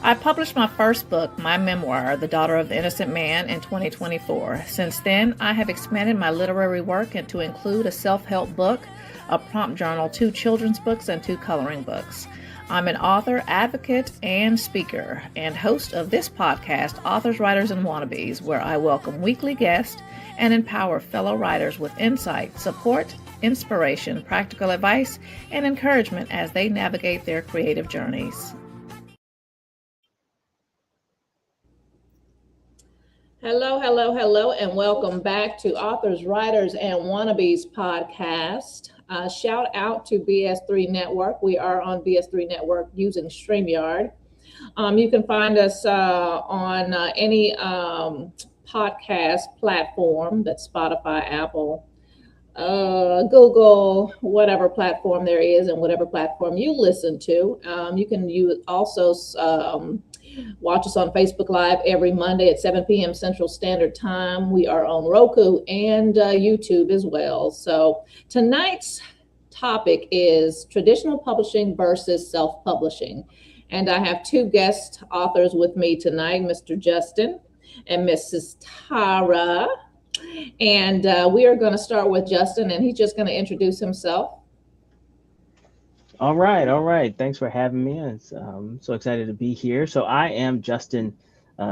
I published my first book, my memoir, The Daughter of the Innocent Man, in 2024. Since then, I have expanded my literary work to include a self-help book, a prompt journal, 2 children's books, and 2 coloring books. I'm an author, advocate, and speaker, and host of this podcast, Authors, Writers, and Wannabes, where I welcome weekly guests and empower fellow writers with insight, support, inspiration, practical advice, and encouragement as they navigate their creative journeys. Hello, and welcome back to Authors, Writers, and Wannabes podcast. Shout out to BS3 Network. We are on BS3 Network using StreamYard. You can find us on any podcast platform, that's Spotify, Apple, Google, whatever platform there is, and whatever platform you listen to. You can also watch us on Facebook Live every Monday at 7 p.m. Central Standard Time. We are on Roku and YouTube as well. So tonight's topic is traditional publishing versus self-publishing. And I have 2 guest authors with me tonight, Mr. Justin and Mrs. Tara. And we are going to start with Justin, and he's just going to introduce himself. All right. Thanks for having me. I'm so excited to be here. So I am Justin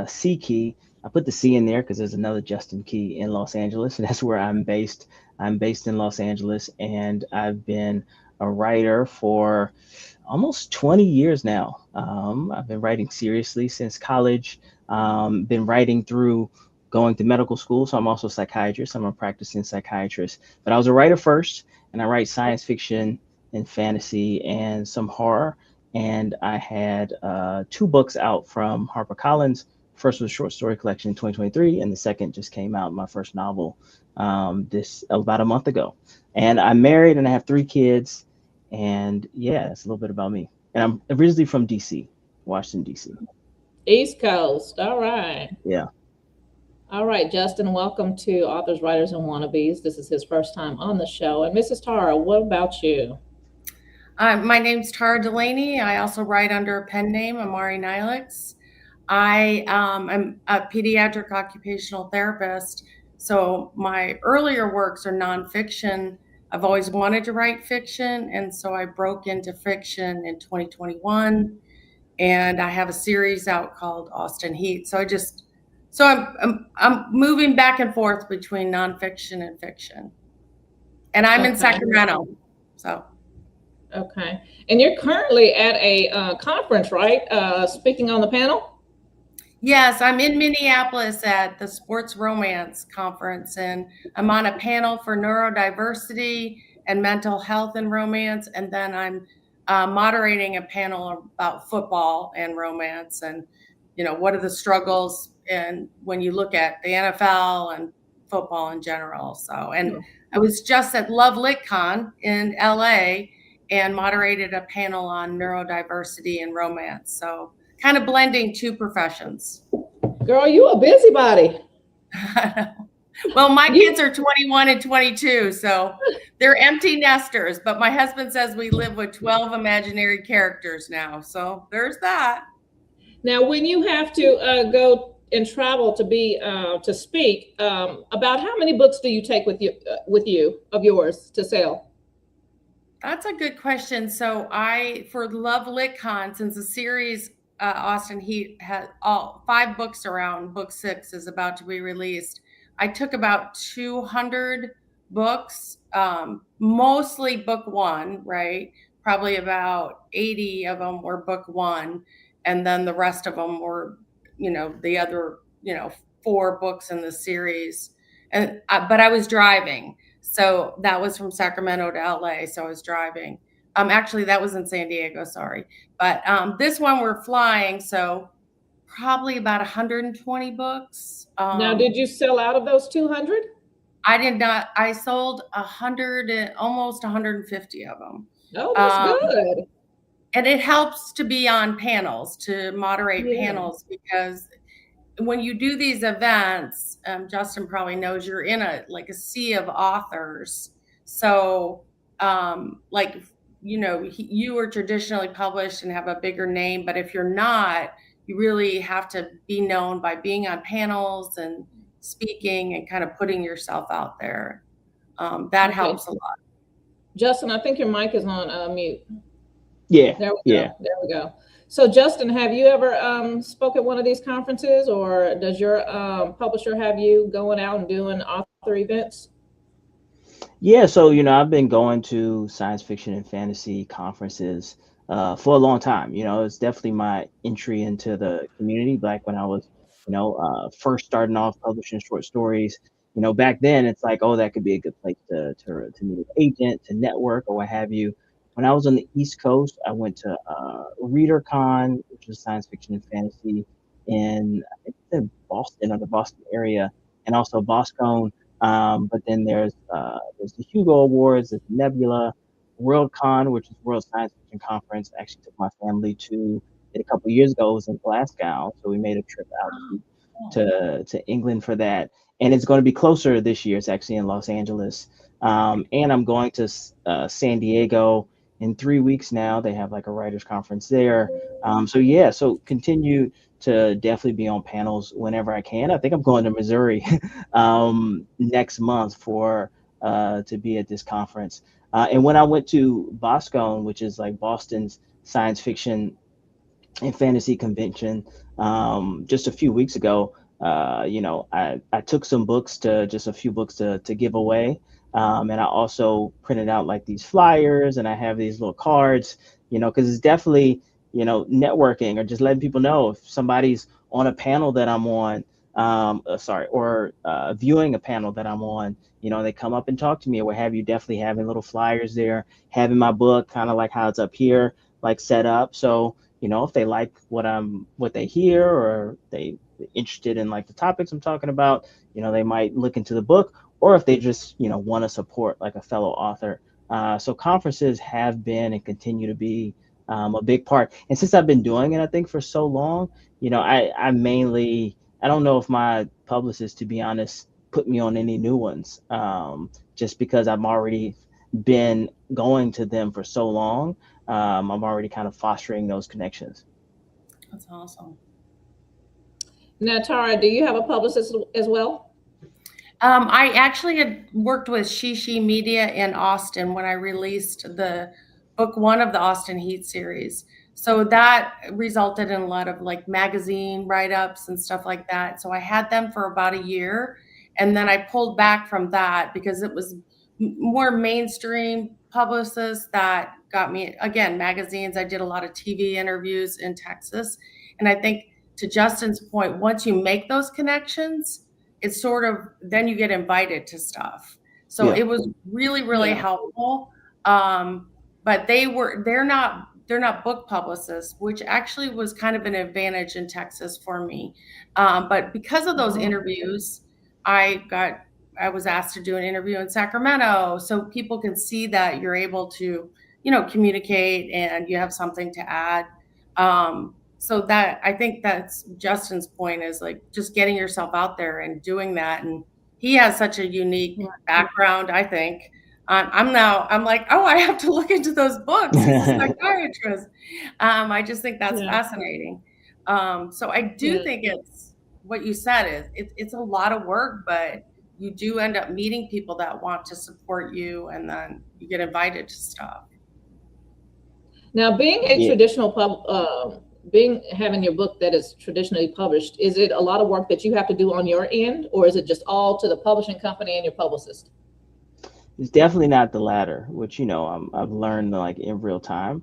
C. Key. I put the C in there because there's another Justin Key in Los Angeles. That's where I'm based. I'm based in Los Angeles, and I've been a writer for almost 20 years now. I've been writing seriously since college. Been writing through going to medical school. So I'm also a psychiatrist. I'm a practicing psychiatrist. But I was a writer first, and I write science fiction and fantasy and some horror. And I had 2 books out from HarperCollins. First was a short story collection in 2023, and the second just came out, my first novel, this about a month ago. And I'm married and I have 3 kids. And yeah, that's a little bit about me. And I'm originally from DC, Washington, DC. East Coast. All right. Yeah. All right, Justin, welcome to Authors, Writers, and Wannabes. This is his first time on the show. And Mrs. Tara, what about you? My name's Tara Delaney. I also write under a pen name, Amari Nilix. I am a pediatric occupational therapist. So my earlier works are nonfiction. I've always wanted to write fiction, and so I broke into fiction in 2021. And I have a series out called Austin Heat. So I'm moving back and forth between nonfiction and fiction. And I'm in Sacramento. So. Okay. And you're currently at a conference, right? Speaking on the panel? Yes, I'm in Minneapolis at the Sports Romance Conference, and I'm on a panel for neurodiversity and mental health and romance. And then I'm moderating a panel about football and romance, and, what are the struggles and when you look at the NFL and football in general. So, and I was just at Love LitCon in LA and moderated a panel on neurodiversity and romance. So kind of blending 2 professions. Girl, you a busybody. Well, my kids are 21 and 22, so they're empty nesters. But my husband says we live with 12 imaginary characters now. So there's that. Now, when you have to go and travel to speak, about how many books do you take with you of yours to sell? That's a good question. So for Love LitCon, since the series Austin Heat has all 5 books around, book 6 is about to be released. I took about 200 books, mostly book 1, right? Probably about 80 of them were book 1. And then the rest of them were, the other, 4 books in the series. But I was driving. So that was from Sacramento to LA. So I was driving. Actually, that was in San Diego, sorry. But this one we're flying. So probably about 120 books. Now, did you sell out of those 200? I did not. I sold 100 and almost 150 of them. Oh, that's good. And it helps to be on panels, to moderate panels, because when you do these events, Justin probably knows, you're in a sea of authors. So you are traditionally published and have a bigger name, but if you're not, you really have to be known by being on panels and speaking and kind of putting yourself out there. That Okay. helps a lot. Justin, I think your mic is on mute. Yeah, There we yeah. go. There we go. So Justin, have you ever spoke at one of these conferences, or does your publisher have you going out and doing author events? Yeah, so I've been going to science fiction and fantasy conferences for a long time. It's definitely my entry into the community. Back when I was, first starting off publishing short stories. Back then it's like, oh, that could be a good place to meet an agent, to network, or what have you. When I was on the East Coast, I went to ReaderCon, which is science fiction and fantasy, in I think it's in Boston or the Boston area, and also BosCon. But then there's the Hugo Awards, there's Nebula, Worldcon, which is World Science Fiction Conference. I actually took my family to it a couple of years ago. It was in Glasgow, so we made a trip out to England for that. And it's going to be closer this year. It's actually in Los Angeles. And I'm going to San Diego in 3 weeks now. They have like a writers conference there. So continue to definitely be on panels whenever I can. I think I'm going to Missouri next month to be at this conference. And when I went to BosCon, which is like Boston's science fiction and fantasy convention, just a few weeks ago, I took some books just a few books to give away. And I also printed out like these flyers, and I have these little cards, because it's definitely, networking or just letting people know if somebody's on a panel that I'm on, or viewing a panel that I'm on, they come up and talk to me or what have you. Definitely having little flyers there, having my book kind of like how it's up here, like set up. So, if they like what they hear, or they interested in like the topics I'm talking about, they might look into the book, or if they just, want to support like a fellow author. So conferences have been and continue to be a big part. And since I've been doing it, I think for so long, I mainly, I don't know if my publicist, to be honest, put me on any new ones, just because I've already been going to them for so long. I'm already kind of fostering those connections. That's awesome. Now, Tara, do you have a publicist as well? I actually had worked with Shishi Media in Austin when I released the book one of the Austin Heat series. So that resulted in a lot of like magazine write-ups and stuff like that. So I had them for about a year, and then I pulled back from that because it was more mainstream publicists that got me, again, magazines. I did a lot of TV interviews in Texas. And I think, to Justin's point, once you make those connections, it's sort of, then you get invited to stuff. So Yeah. it was really, really helpful. But they're not book publicists, which actually was kind of an advantage in Texas for me. But because of those interviews, I was asked to do an interview in Sacramento, so people can see that you're able to, communicate and you have something to add. So that, I think that's Justin's point, is like just getting yourself out there and doing that. And he has such a unique background, I think. I'm like, oh, I have to look into those books. He's a psychiatrist. I just think that's fascinating. So I do think it's what you said, is it's a lot of work, but you do end up meeting people that want to support you, and then you get invited to stuff. Now, being a traditional having your book that is traditionally published, is it a lot of work that you have to do on your end, or is it just all to the publishing company and your publicist? It's definitely not the latter, which, I've learned like in real time.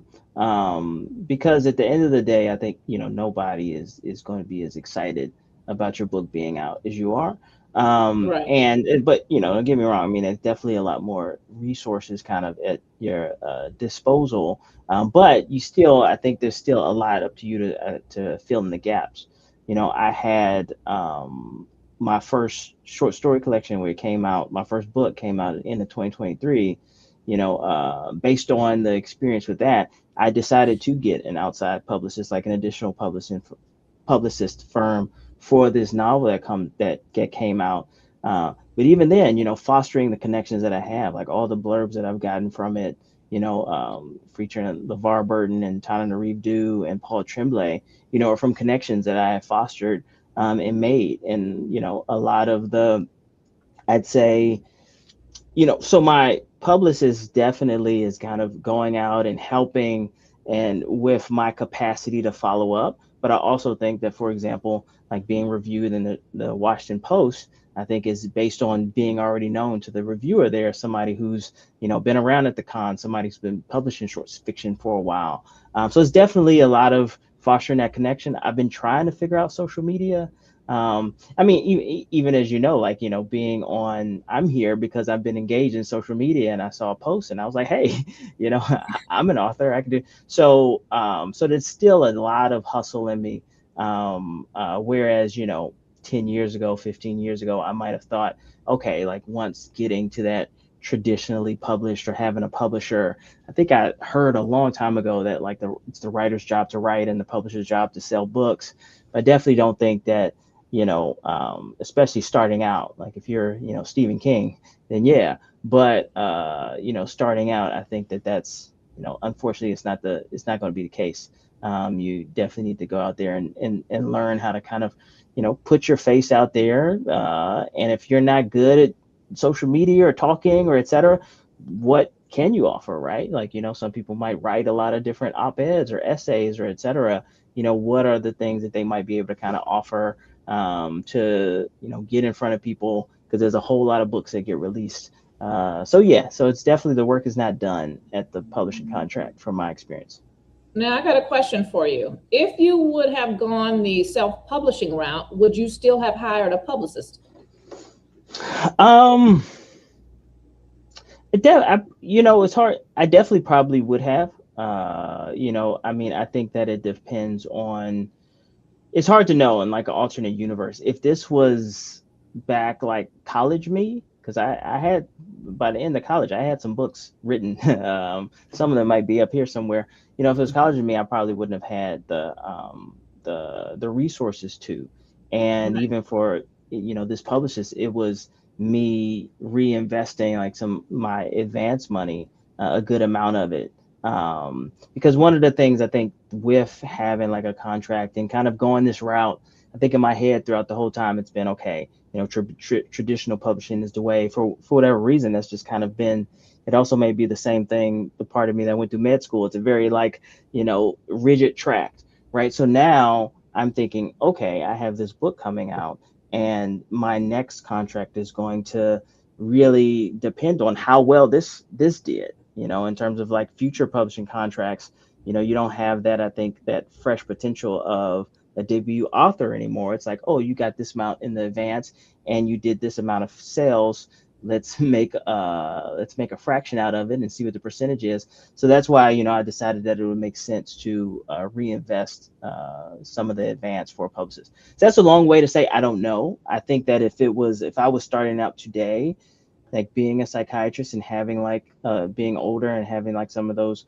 Because at the end of the day, I think, nobody is going to be as excited about your book being out as you are. Right. But, don't get me wrong. I mean, there's definitely a lot more resources kind of at your disposal. But I think there's still a lot up to you to fill in the gaps. I had my first short story collection where it came out, my first book came out in 2023. Based on the experience with that, I decided to get an outside publicist, like an additional publicist firm for this novel that came out. But even then, fostering the connections that I have, like all the blurbs that I've gotten from it, featuring LeVar Burton and Tana Reeve and Paul Tremblay, are from connections that I have fostered and made. And, a lot of I'd say, so my publicist definitely is kind of going out and helping and with my capacity to follow up. But I also think that, for example, like being reviewed in the Washington Post, I think is based on being already known to the reviewer there, somebody who's, been around at the con, somebody who's been publishing short fiction for a while. So it's definitely a lot of fostering that connection. I've been trying to figure out social media. I mean, even as like, I'm here because I've been engaged in social media, and I saw a post and I was like, hey, I'm an author. I can do so. So there's still a lot of hustle in me. Whereas, 10 years ago, 15 years ago, I might have thought, okay, like once getting to that traditionally published or having a publisher, I think I heard a long time ago that like it's the writer's job to write and the publisher's job to sell books. I definitely don't think that, especially starting out, like if you're, Stephen King, then yeah. But, starting out, I think that's, unfortunately, it's not going to be the case. You definitely need to go out there and learn how to kind of, put your face out there. And if you're not good at social media or talking or et cetera, what can you offer, right? Like, some people might write a lot of different op-eds or essays or et cetera. What are the things that they might be able to kind of offer to, get in front of people, because there's a whole lot of books that get released. So it's definitely, the work is not done at the publishing contract from my experience. Now, I got a question for you. If you would have gone the self-publishing route, would you still have hired a publicist? It's hard. I definitely probably would have. I mean, I think that it depends on. It's hard to know in like an alternate universe. If this was back like college me, because I had, by the end of college, I had some books written. Some of them might be up here somewhere. If it was college me, I probably wouldn't have had the resources to. And even for, this publicist, it was me reinvesting like my advance money, a good amount of it. Because one of the things I think with having like a contract and kind of going this route, I think in my head throughout the whole time, it's been okay. Traditional publishing is the way. For whatever reason, that's just kind of been. It also may be the same thing. The part of me that went through med school, it's a very like, rigid track, right? So now I'm thinking, okay, I have this book coming out, and my next contract is going to really depend on how well this did. In terms of like future publishing contracts, you don't have that, I think, that fresh potential of a debut author anymore. It's like, oh, you got this amount in the advance and you did this amount of sales. Let's make a fraction out of it and see what the percentage is. So that's why, I decided that it would make sense to reinvest some of the advance for publicists. So that's a long way to say I don't know. I think that if I was starting out today, like being a psychiatrist and having like being older and having like some of those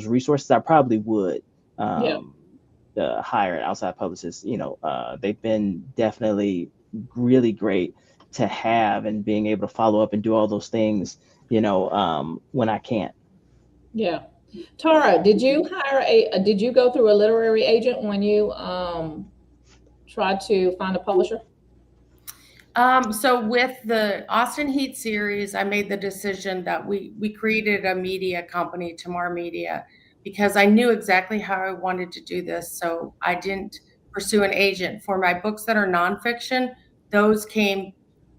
resources, I probably would hire an outside publicist. They've been definitely really great to have, and being able to follow up and do all those things, when I can't. Yeah. Tara, did you go through a literary agent when you tried to find a publisher? So with the Austin Heat series, I made the decision that we created a media company, Tamar Media, because I knew exactly how I wanted to do this. So I didn't pursue an agent. For my books that are nonfiction, those came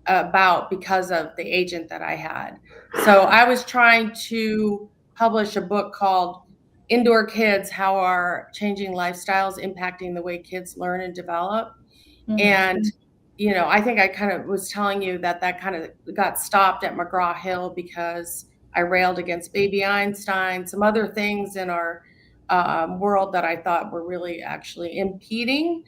about because of the agent that I had. So I was trying to publish a book called Indoor Kids: How Are Changing Lifestyles Impacting the Way Kids Learn and Develop? Mm-hmm. And I think I kind of was telling you that kind of got stopped at McGraw-Hill because I railed against Baby Einstein, some other things in our world that I thought were really actually impeding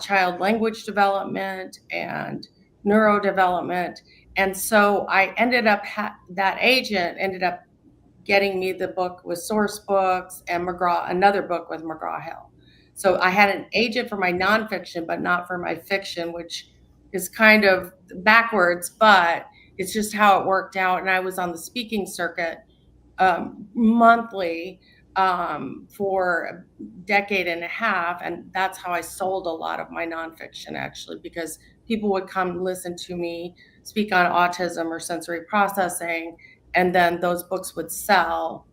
child language development and neurodevelopment. And so I ended up, that agent ended up getting me the book with Source Books and another book with McGraw-Hill. So I had an agent for my nonfiction, but not for my fiction, which is kind of backwards, but it's just how it worked out. And I was on the speaking circuit monthly for a decade and a half. And that's how I sold a lot of my nonfiction, actually, because people would come listen to me speak on autism or sensory processing, and then those books would sell,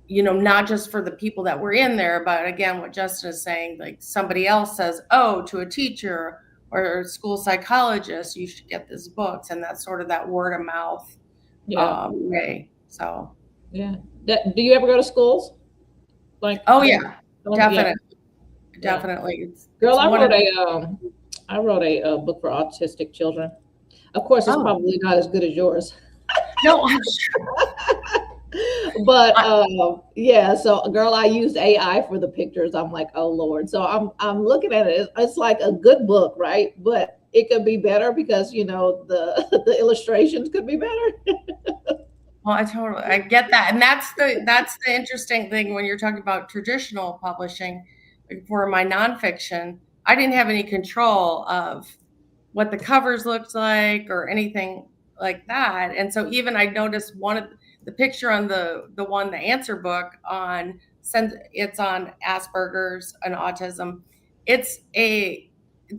not just for the people that were in there, but again, what Justin is saying, like somebody else says, oh, to a teacher or a school psychologist, you should get this books. And that's sort of that word of mouth way. So yeah. Do you ever go to schools? Like, oh yeah, definitely. Yeah. Definitely. Girl, I wrote a book for autistic children. Of course, it's probably not as good as yours. No, I'm sure. But yeah, so girl, I used AI for the pictures. I'm like, oh Lord. So I'm looking at it. It's like a good book, right? But it could be better because the illustrations could be better. Well, I get that. And that's the interesting thing when you're talking about traditional publishing. For my nonfiction, I didn't have any control of what the covers looked like or anything like that. And so even I noticed one of the picture on the answer book it's on Asperger's and autism. It's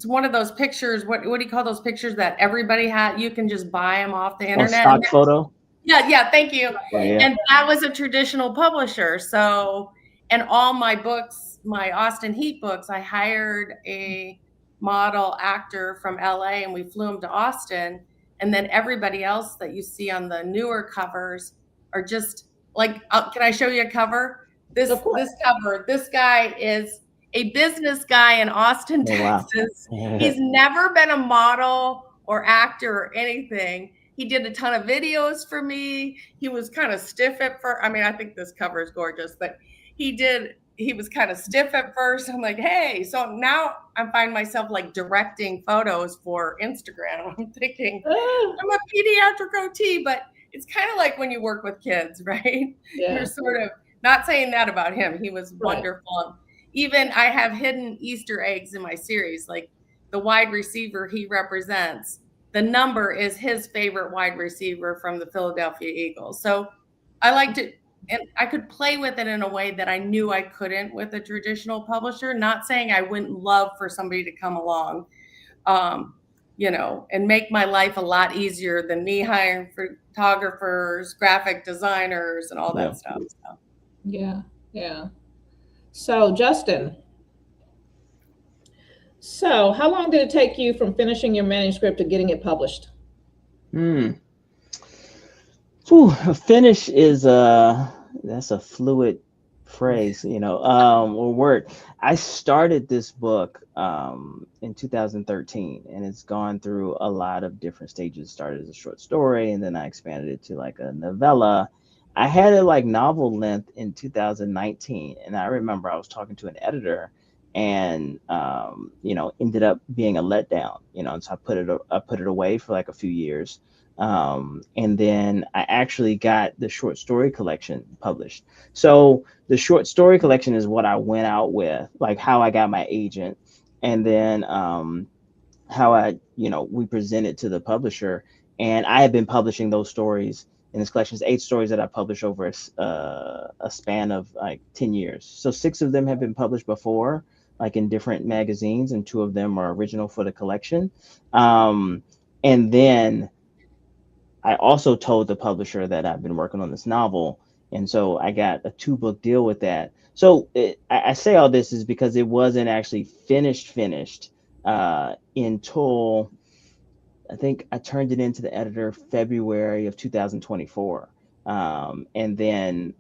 one of those pictures. What do you call those pictures that everybody had? You can just buy them off the internet. Stock photo. Yeah. Thank you. Yeah. And that was a traditional publisher. So, and all my books, my Austin Heat books, I hired a model actor from LA and we flew him to Austin. And then everybody else that you see on the newer covers are just like, can I show you a cover? This cover, this guy is a business guy in Austin, Texas. Wow. He's never been a model or actor or anything. He did a ton of videos for me. He was kind of stiff at first. I mean, I think this cover is gorgeous, but he was kind of stiff at first. I'm like, hey, so now I find myself like directing photos for Instagram. I'm thinking, I'm a pediatric OT, but it's kind of like when you work with kids, right? Yeah. You're sort of not saying that about him. He was wonderful. Even I have hidden Easter eggs in my series, like the wide receiver he represents. The number is his favorite wide receiver from the Philadelphia Eagles. So I liked it. And I could play with it in a way that I knew I couldn't with a traditional publisher. Not saying I wouldn't love for somebody to come along, and make my life a lot easier than me hiring photographers, graphic designers, and all that stuff. So. Yeah. So Justin, how long did it take you from finishing your manuscript to getting it published? Finish is that's a fluid phrase, or word. I started this book in 2013, and it's gone through a lot of different stages. It started as a short story, and then I expanded it to like a novella. I had it like novel length in 2019, and I remember I was talking to an editor, and ended up being a letdown. And so I put it away for like a few years. And then I actually got the short story collection published. So the short story collection is what I went out with, like how I got my agent, and then how we presented to the publisher. And I had been publishing those stories in this collection. It's 8 stories that I published over a span of like 10 years. So 6 of them have been published before, like in different magazines, and 2 of them are original for the collection. And then I also told the publisher that I've been working on this novel. And so I got a 2-book deal with that. So I say all this is because it wasn't actually finished until I think I turned it into the editor February of 2024. And then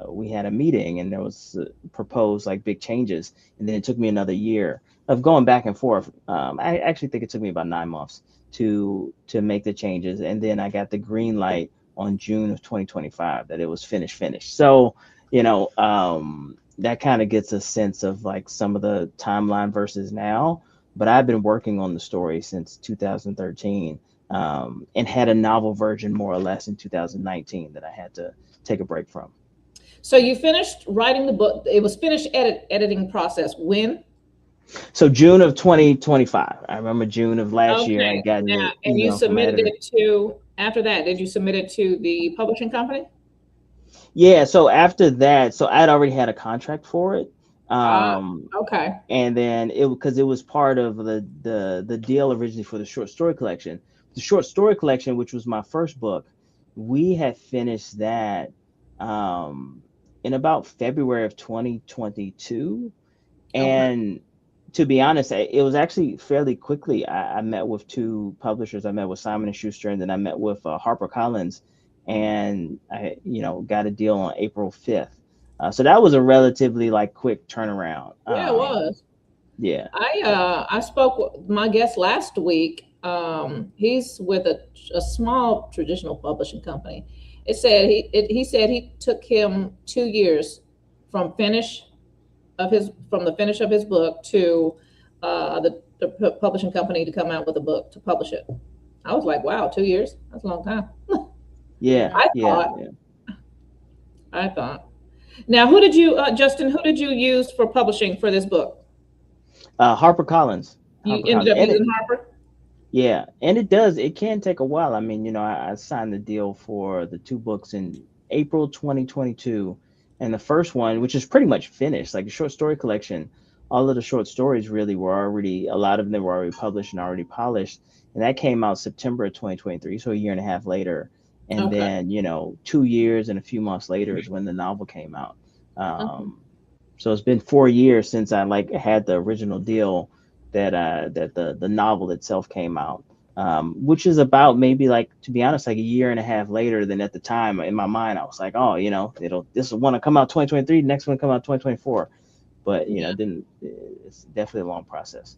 we had a meeting, and there was proposed like big changes. And then it took me another year of going back and forth. I actually think it took me about 9 months to make the changes. And then I got the green light on June of 2025 that it was finished. So, that kind of gets a sense of like some of the timeline versus now. But I've been working on the story since 2013, and had a novel version more or less in 2019 that I had to take a break from. So you finished writing the book. It was finished editing process when? So June of 2025. I remember June of last year. I got and you submitted it to, after that, did you submit it to the publishing company? Yeah, so after that, so I'd already had a contract for it. Ah, Um, okay. and then because it was part of the deal originally for the short story collection. The short story collection, which was my first book, we had finished that um, in about February of 2022. Okay. And to be honest, it was actually fairly quickly. I met with two publishers. I met with Simon and Schuster, and then I met with HarperCollins, and I, got a deal on April 5th. So that was a relatively like quick turnaround. Yeah, it was. Yeah. I spoke with my guest last week. He's with a small traditional publishing company. He said he took him 2 years from the finish of his book to the publishing company to come out with a book to publish it. I was like, wow, 2 years? That's a long time. Yeah. I Yeah. thought. Yeah. I thought. Now, who did you, Justin? Who did you use for publishing for this book? HarperCollins. You ended up using Harper. Yeah, and it can take a while. I mean, I signed the deal for the two books in April 2022, and the first one, which is pretty much finished, like a short story collection, all of the short stories really were already, a lot of them were already published and already polished, and that came out September of 2023, so a year and a half later. And Okay. then, 2 years and a few months later is when the novel came out. Okay. So it's been 4 years since I like had the original deal that the novel itself came out, which is about maybe, like, to be honest, like a year and a half later than at the time. In my mind, I was like, oh, this one will come out 2023, next one come out 2024, but it's definitely a long process.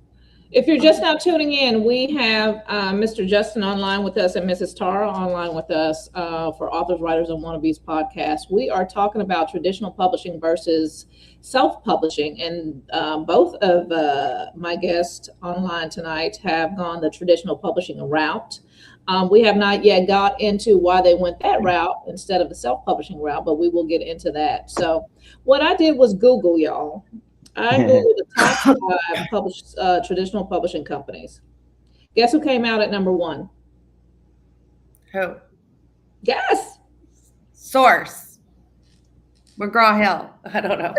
If you're just now tuning in, we have Mr. Justin online with us and Mrs. Tara online with us for Authors, Writers, and Wannabes podcast. We are talking about traditional publishing versus self-publishing, and both of my guests online tonight have gone the traditional publishing route. We have not yet got into why they went that route instead of the self-publishing route, but we will get into that. So what I did was Google, y'all. I Googled the top 5 traditional publishing companies. Guess who came out at number 1? Who? Guess. Source. McGraw-Hill. I don't know.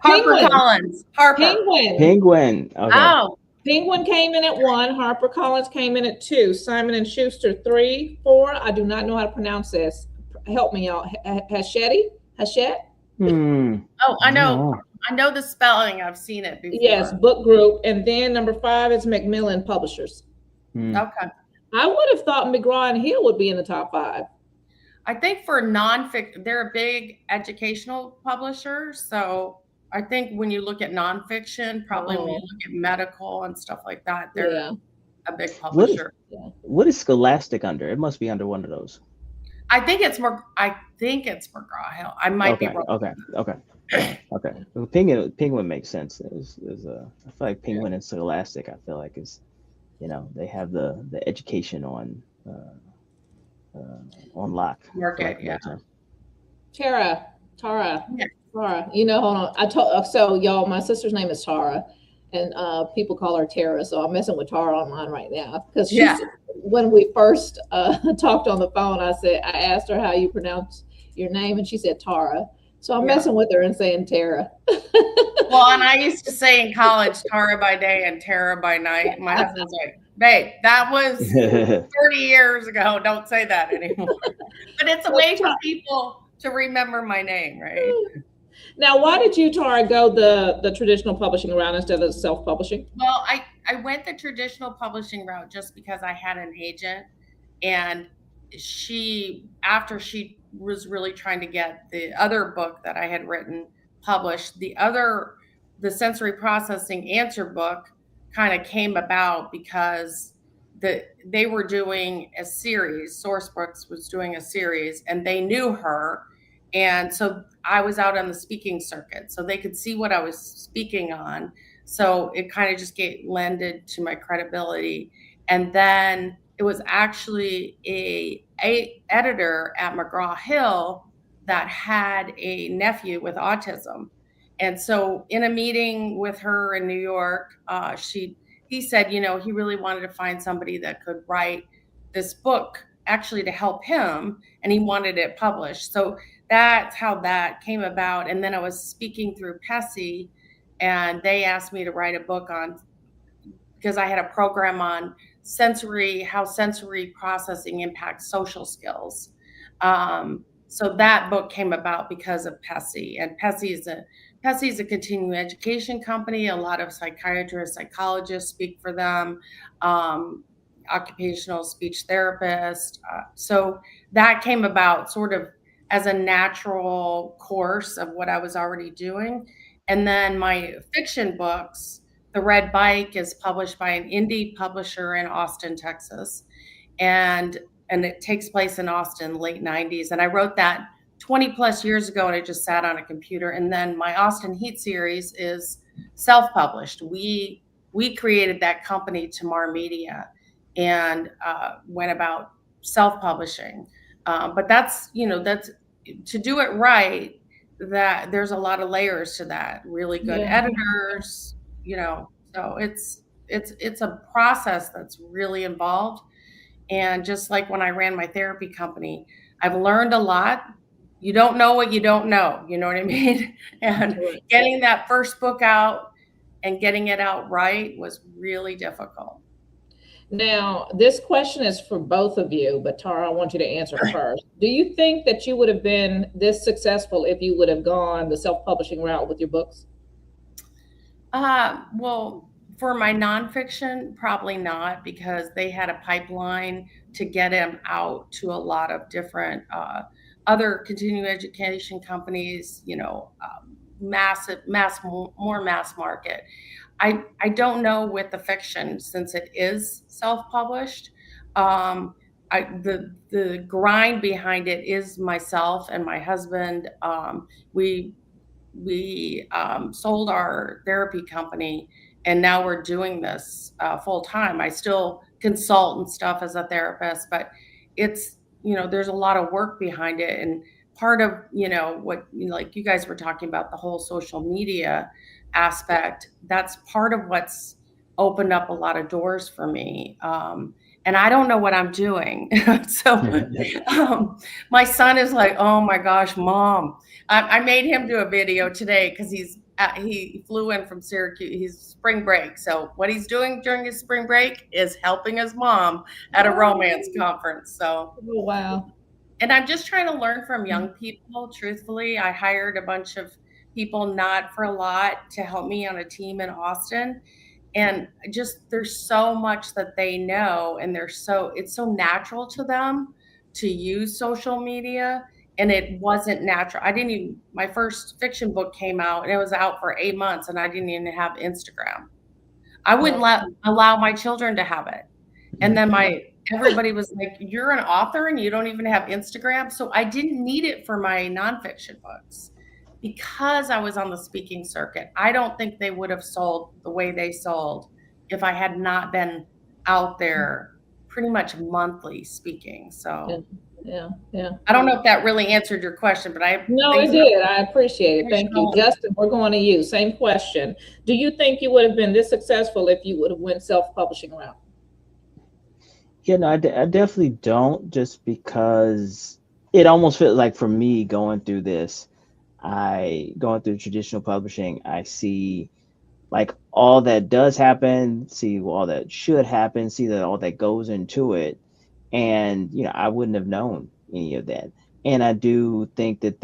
Penguin. HarperCollins. Harper. Penguin. Okay. Oh. Penguin came in at 1. HarperCollins came in at 2. Simon and Schuster 3, 4. I do not know how to pronounce this. Help me, y'all. Hachette? Oh, I know. I know the spelling. I've seen it before. Yes, Book Group. And then number 5 is Macmillan Publishers. Okay. I would have thought McGraw and Hill would be in the top 5. I think for nonfiction, they're a big educational publisher. So I think when you look at nonfiction, probably when you look at medical and stuff like that, they're a big publisher. What is Scholastic under? It must be under one of those. I think it's McGraw-Hill. I might be wrong. Okay. Well, Penguin makes sense. I feel like Penguin and Scholastic, I feel like they have the education on lock. Market, yeah. Tara. Yeah. Tara. Hold on. So y'all, my sister's name is Tara, and people call her Tara. So I'm messing with Tara online right now because when we first talked on the phone, I asked her how you pronounce your name, and she said Tara. So I'm messing with her and saying Tara. Well, and I used to say in college, Tara by day and Tara by night. My husband's like, babe, that was 30 years ago. Don't say that anymore. But it's a way for people to remember my name, right? Now, why did you, Tara, go the traditional publishing route instead of self-publishing? Well, I went the traditional publishing route just because I had an agent, and after she was really trying to get the other book that I had written published, the sensory processing answer book kind of came about because they were doing a series. Sourcebooks was doing a series, and they knew her. And so I was out on the speaking circuit, so they could see what I was speaking on. So it kind of just lended to my credibility. And then it was actually a editor at McGraw-Hill that had a nephew with autism. And so in a meeting with her in New York, he said, he really wanted to find somebody that could write this book actually to help him, and he wanted it published. So that's how that came about. And then I was speaking through PESI, and they asked me to write a book on, because I had a program on how sensory processing impacts social skills. So that book came about because of PESI, and PESI is a continuing education company. A lot of psychiatrists, psychologists speak for them, occupational speech therapists. So that came about sort of as a natural course of what I was already doing. And then my fiction books, The Red Bike, is published by an indie publisher in Austin, Texas. And it takes place in Austin, late 90s. And I wrote that 20 plus years ago, and I just sat on a computer. And then my Austin Heat series is self-published. We created that company, Tamar Media, and went about self-publishing. But that's to do it right, that there's a lot of layers to that. Really good editors, so it's a process that's really involved. And just like when I ran my therapy company, I've learned a lot. You don't know what you don't know, you know what I mean? And getting that first book out and getting it out right was really difficult. Now, this question is for both of you, but Tara, I want you to answer first. Do you think that you would have been this successful if you would have gone the self-publishing route with your books? Well, for my nonfiction, probably not, because they had a pipeline to get them out to a lot of different other continuing education companies, more mass market. I don't know with the fiction, since it is self-published. The grind behind it is myself and my husband. We sold our therapy company, and now we're doing this full time. I still consult and stuff as a therapist, but it's, there's a lot of work behind it. And part of, what, like you guys were talking about, the whole social media aspect, that's part of what's opened up a lot of doors for me. And I don't know what I'm doing. So my son is like, oh my gosh, Mom. I made him do a video today because he flew in from Syracuse. He's spring break. So what he's doing during his spring break is helping his mom at a romance conference. So, oh, wow. And I'm just trying to learn from young people. Truthfully, I hired a bunch of people, not for a lot, to help me on a team in Austin. And just, there's so much that they know, and it's so natural to them to use social media. And it wasn't natural. My first fiction book came out, and it was out for 8 months, and I didn't even have Instagram. I wouldn't allow my children to have it. And then everybody was like, you're an author and you don't even have Instagram. So I didn't need it for my nonfiction books because I was on the speaking circuit. I don't think they would have sold the way they sold if I had not been out there pretty much monthly speaking. So yeah. I don't know if that really answered your question, but No, it did. I appreciate it. Thank you. Justin, we're going to you. Same question. Do you think you would have been this successful if you would have went self-publishing route? I definitely don't, just because it almost feels like, for me, going through traditional publishing, I see like all that does happen, see all that should happen, see that all that goes into it. And, I wouldn't have known any of that. And I do think that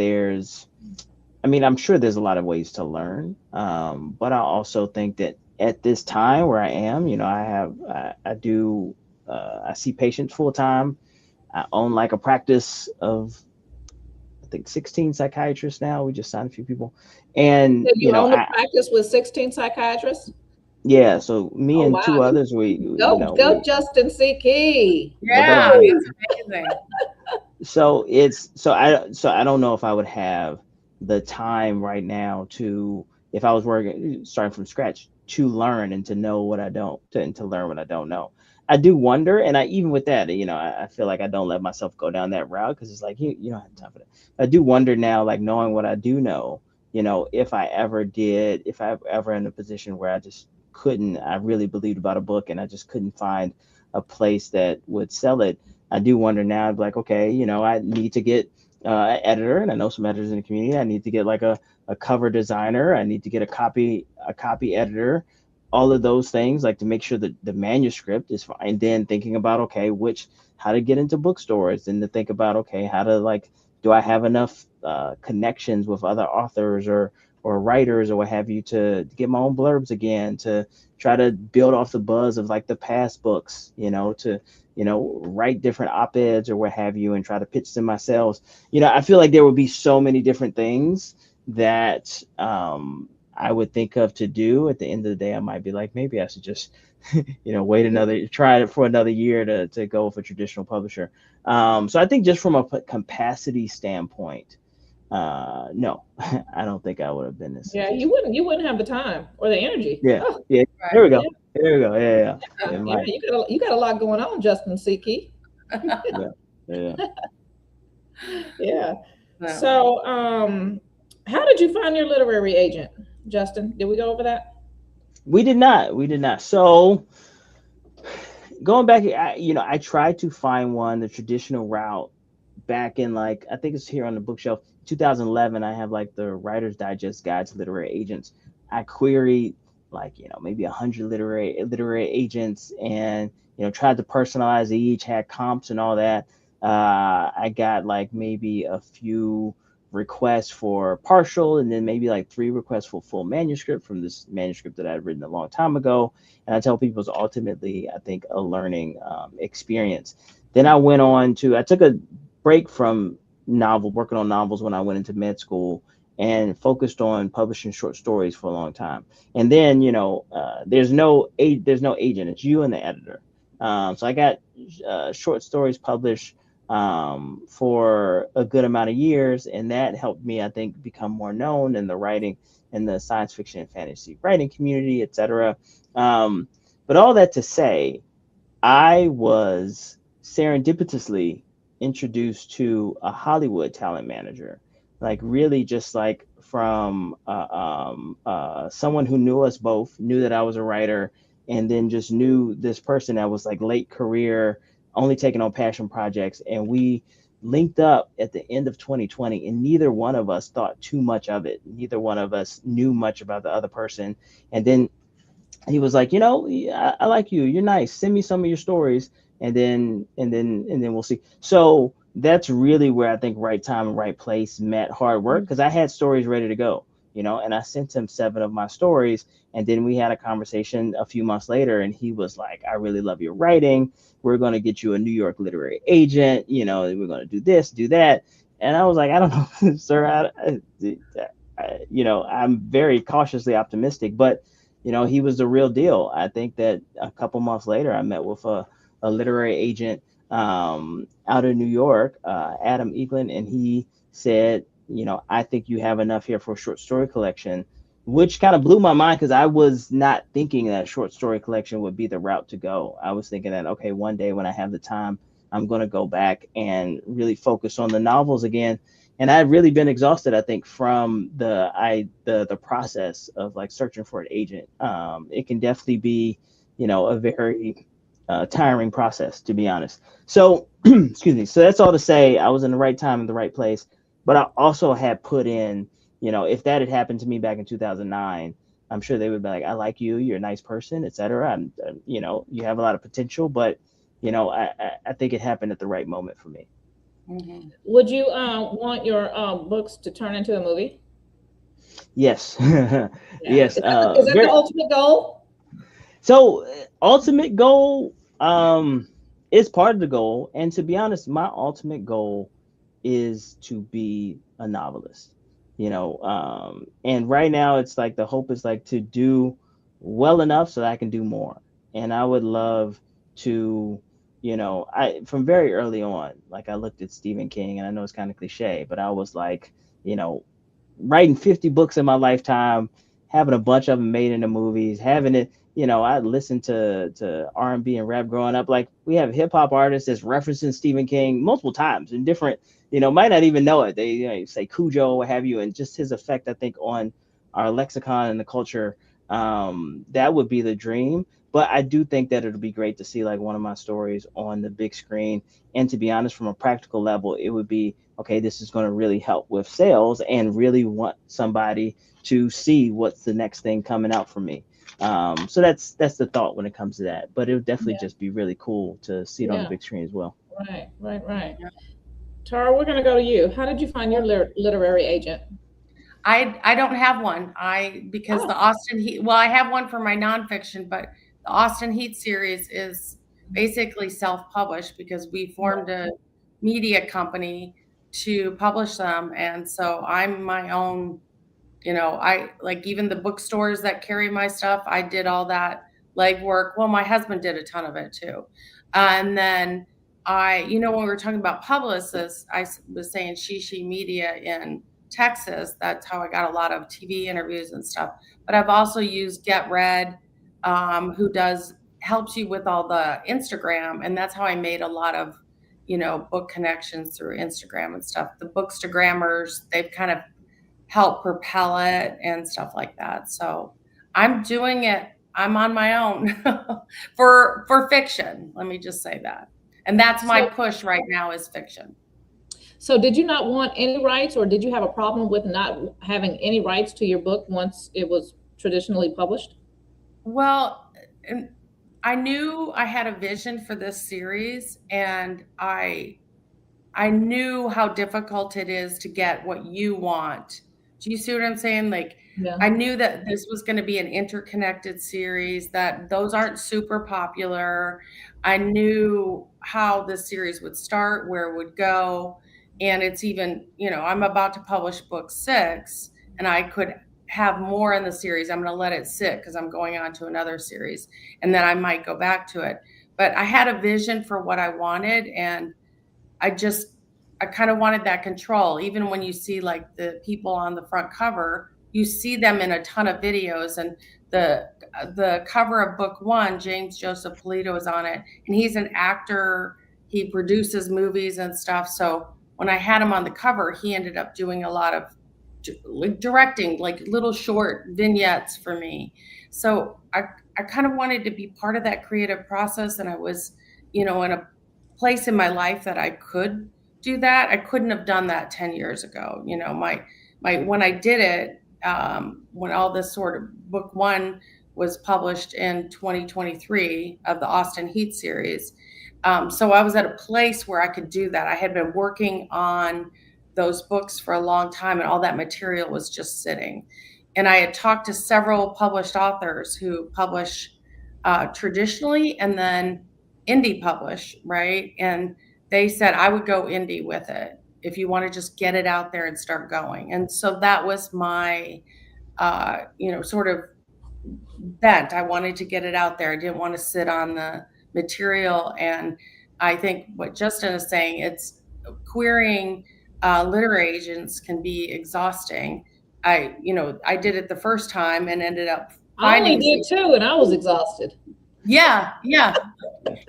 I'm sure there's a lot of ways to learn. But I also think that at this time where I am, I see patients full time. I own like a practice of, I think, 16 psychiatrists now. We just signed a few people. And so you own a practice with 16 psychiatrists? Yeah, so me and two others, go Justin C. Key. Yeah, it's amazing. So I don't know if I would have the time right now to, if I was starting from scratch, to learn and to know what I don't, to learn what I don't know. I do wonder, and even with that, I feel like I don't let myself go down that route, because it's like, you don't have time for that. I do wonder now, like, knowing what I do know, if I ever in a position where I really believed about a book and I just couldn't find a place that would sell it. I do wonder now, like, okay, I need to get editor, and I know some editors in the community. I need to get like a cover designer. I need to get a copy editor, all of those things, like to make sure that the manuscript is fine. And then thinking about, okay, how to get into bookstores, and to think about, okay, how to like, do I have enough connections with other authors or writers or what have you to get my own blurbs again, to try to build off the buzz of like the past books, to write different op-eds or what have you, and try to pitch them myself. I feel like there would be so many different things that I would think of to do. At the end of the day, I might be like, maybe I should just, try it for another year to go with a traditional publisher. So I think just from a capacity standpoint, no, I don't think I would have been this. Yeah, you wouldn't have the time or the energy. Yeah, Oh, yeah. Right. There we go. There we go. Yeah. you got a lot going on, Justin C. Yeah. Yeah. Wow. So, how did you find your literary agent, Justin? Did we go over that? We did not. So going back, I tried to find one the traditional route back in, like, I think it's here on the bookshelf, 2011. I have like the Writer's Digest Guide to Literary Agents. I queried like, maybe 100 literary agents, and tried to personalize each, had comps and all that. I got like maybe a few requests for partial, and then maybe like 3 requests for full manuscript from this manuscript that I had written a long time ago. And I tell people it's ultimately, I think, a learning experience. Then I took a break from working on novels when I went into med school, and focused on publishing short stories for a long time. And then, there's no agent, it's you and the editor. So I got short stories published for a good amount of years, and that helped me, I think, become more known in the writing, in the science fiction and fantasy writing community, etc. But all that to say, I was serendipitously introduced to a Hollywood talent manager, like really just like from someone who knew us both, knew that I was a writer, and then just knew this person that was like late career, only taking on passion projects. And we linked up at the end of 2020, and neither one of us thought too much of it. Neither one of us knew much about the other person. And then he was like, I like you. You're nice. Send me some of your stories, and then we'll see. So that's really where I think right time and right place met hard work, because I had stories ready to go, and I sent him 7 of my stories. And then we had a conversation a few months later, and he was like, I really love your writing. We're going to get you a New York literary agent. We're going to do this, do that. And I was like, I don't know, sir. I'm very cautiously optimistic, but he was the real deal. I think that a couple months later, I met with a literary agent out of New York, Adam Eaglin, and he said, I think you have enough here for a short story collection, which kind of blew my mind, because I was not thinking that a short story collection would be the route to go. I was thinking that, okay, one day when I have the time, I'm going to go back and really focus on the novels again. And I've really been exhausted, I think, from the process of like searching for an agent. It can definitely be, a very tiring process, to be honest. So, excuse me. So that's all to say, I was in the right time in the right place. But I also had put in, if that had happened to me back in 2009, I'm sure they would be like, I like you, you're a nice person, etc. You have a lot of potential, but, I think it happened at the right moment for me. Mm-hmm. Would you want your books to turn into a movie? Yes. Yeah. Yes. Is that the ultimate goal? So ultimate goal is part of the goal. And to be honest, my ultimate goal is to be a novelist, and right now it's like the hope is like to do well enough so that I can do more. And I would love to, I from very early on, like I looked at Stephen King, and I know it's kind of cliche, but I was like, writing 50 books in my lifetime, having a bunch of them made into movies, having it, I listened to R&B and rap growing up. Like we have hip hop artists that's referencing Stephen King multiple times in different, might not even know it. They say Cujo, what have you, and just his effect, I think, on our lexicon and the culture. That would be the dream. But I do think that it'll be great to see like one of my stories on the big screen. And to be honest, from a practical level, it would be okay, this is going to really help with sales, and really want somebody to see what's the next thing coming out for me. So that's the thought when it comes to that. But it would definitely Yeah. just be really cool to see it on the Yeah. big screen as well. Right. Tara, we're going to go to you. How did you find your literary agent? I don't have one. Because Oh. the Austin Heat, well, I have one for my nonfiction, but the Austin Heat series is basically self-published because we formed a media company to publish them. And so I'm my own, I like even the bookstores that carry my stuff, I did all that legwork. Well, my husband did a ton of it too. And then when we were talking about publicists, was saying She Media in Texas. That's how I got a lot of TV interviews and stuff. But I've also used Get Read, who helps you with all the Instagram. And that's how I made a lot of, book connections through Instagram and stuff. The Bookstagrammers, they've kind of help propel it and stuff like that. So I'm doing it. I'm on my own for fiction. Let me just say that. And that's my push right now is fiction. So did you not want any rights, or did you have a problem with not having any rights to your book once it was traditionally published? Well, I knew I had a vision for this series, and I knew how difficult it is to get what you want. Do you see what I'm saying? Like, Yeah. I knew that this was going to be an interconnected series, that those aren't super popular. I knew how this series would start, where it would go. And it's even, I'm about to publish book 6, and I could have more in the series. I'm going to let it sit because I'm going on to another series, and then I might go back to it. But I had a vision for what I wanted, and I kind of wanted that control. Even when you see like the people on the front cover, you see them in a ton of videos, and the cover of book 1, James Joseph Pulido is on it, and he's an actor. He produces movies and stuff. So when I had him on the cover, he ended up doing a lot of directing, like little short vignettes for me. So I kind of wanted to be part of that creative process, and I was, in a place in my life that I could do that. I couldn't have done that 10 years ago. When I did it, when all this sort of book 1 was published in 2023 of the Austin Heat series. So I was at a place where I could do that. I had been working on those books for a long time, and all that material was just sitting. And I had talked to several published authors who publish traditionally and then indie publish, right? And they said I would go indie with it if you want to just get it out there and start going. And so that was my, sort of bent. I wanted to get it out there. I didn't want to sit on the material. And I think what Justin is saying, it's querying literary agents can be exhausting. I did it the first time and ended up finding. I only did 2, and I was exhausted. Yeah,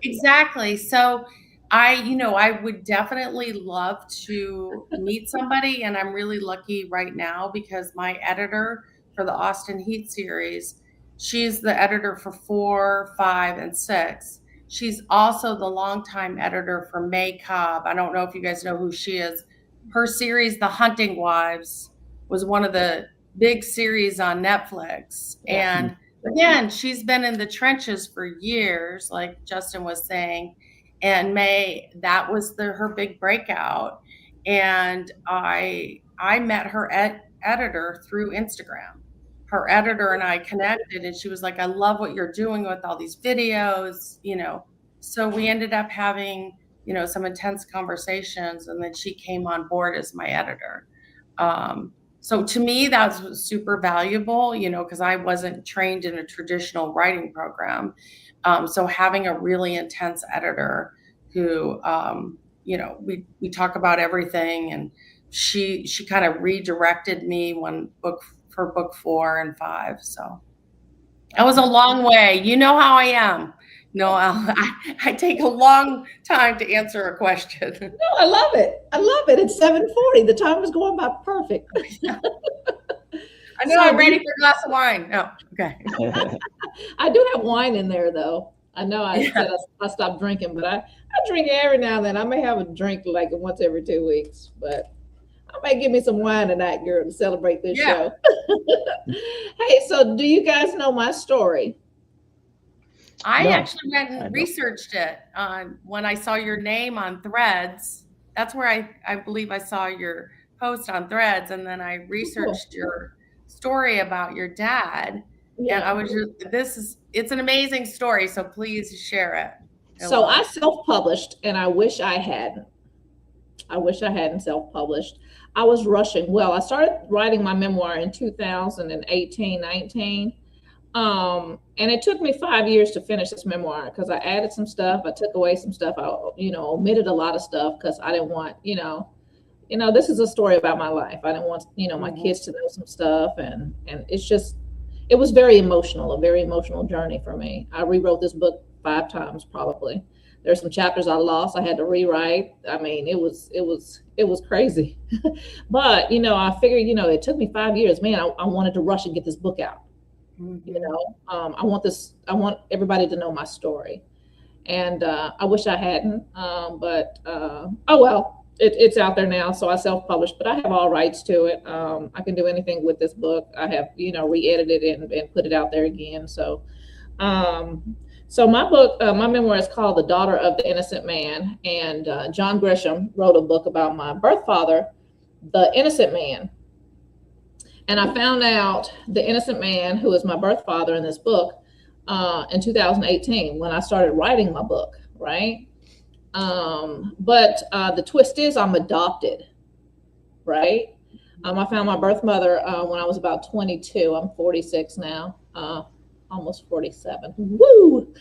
exactly. So I would definitely love to meet somebody, and I'm really lucky right now because my editor for the Austin Heat series, she's the editor for 4, 5, and 6. She's also the longtime editor for May Cobb. I don't know if you guys know who she is. Her series, The Hunting Wives, was one of the big series on Netflix. And again, she's been in the trenches for years, like Justin was saying. And May, that was her big breakout. And I met her editor through Instagram. Her editor and I connected, and she was like, I love what you're doing with all these videos, So we ended up having, some intense conversations, and then she came on board as my editor. So to me, that was super valuable, because I wasn't trained in a traditional writing program. So having a really intense editor who, we talk about everything, and she kind of redirected me for book 4 and 5. So that was a long way. You know how I am. No, I take a long time to answer a question. No, I love it. It's 7:40. The time is going by perfect. I know. I'm ready for a glass of wine. Oh, okay. I do have wine in there, though. I know I Yeah. said I stopped drinking, but I drink every now and then. I may have a drink like once every 2 weeks, but I may give me some wine tonight, girl, to celebrate this Yeah. show. Hey, so do you guys know my story? I No, actually went I and don't. researched it when I saw your name on Threads. That's where I believe I saw your post on Threads, and then I researched your story about your dad. And I Yeah. was just, it's an amazing story. So please share it. So I self-published, and I wish I hadn't. I wish I hadn't self-published. I was rushing. Well, I started writing my memoir in 2018, 19. And it took me 5 years to finish this memoir because I added some stuff, I took away some stuff, I, omitted a lot of stuff because I didn't want, this is a story about my life. I didn't want, my kids to know some stuff, and it was very emotional, a very emotional journey for me. I rewrote this book 5 times probably. There's some chapters I lost, I had to rewrite. I mean, it was crazy. But, I figured, it took me 5 years, man, I wanted to rush and get this book out. I want everybody to know my story, and I wish I hadn't, but oh well, it's out there now. So I self-published, but I have all rights to it. I can do anything with this book. I have, re-edited it and put it out there again. So my book, my memoir is called The Daughter of the Innocent Man, and John Grisham wrote a book about my birth father, the innocent man. And I found out the innocent man, who is my birth father in this book, in 2018 when I started writing my book, right? But the twist is I'm adopted, right? I found my birth mother when I was about 22. I'm 46 now, almost 47. Woo!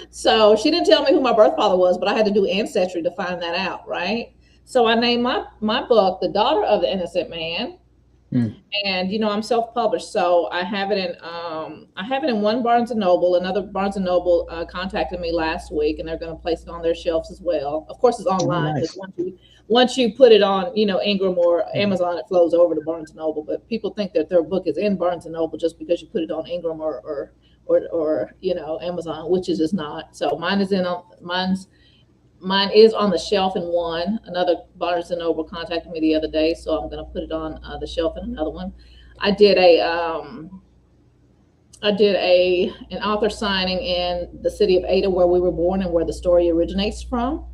So she didn't tell me who my birth father was, but I had to do Ancestry to find that out, right? So I named my book The Daughter of the Innocent Man. And I'm self-published, so I have it in one Barnes and Noble. Another Barnes and Noble contacted me last week, and they're going to place it on their shelves as well. Of course, it's online, because once you put it on, Ingram or Amazon, it flows over to Barnes and Noble. But people think that their book is in Barnes and Noble just because you put it on Ingram or Amazon, which it is not. So mine is on the shelf in one. Another Barnes and Noble contacted me the other day, so I'm going to put it on the shelf in another one. I did an author signing in the city of Ada, where we were born and where the story originates from.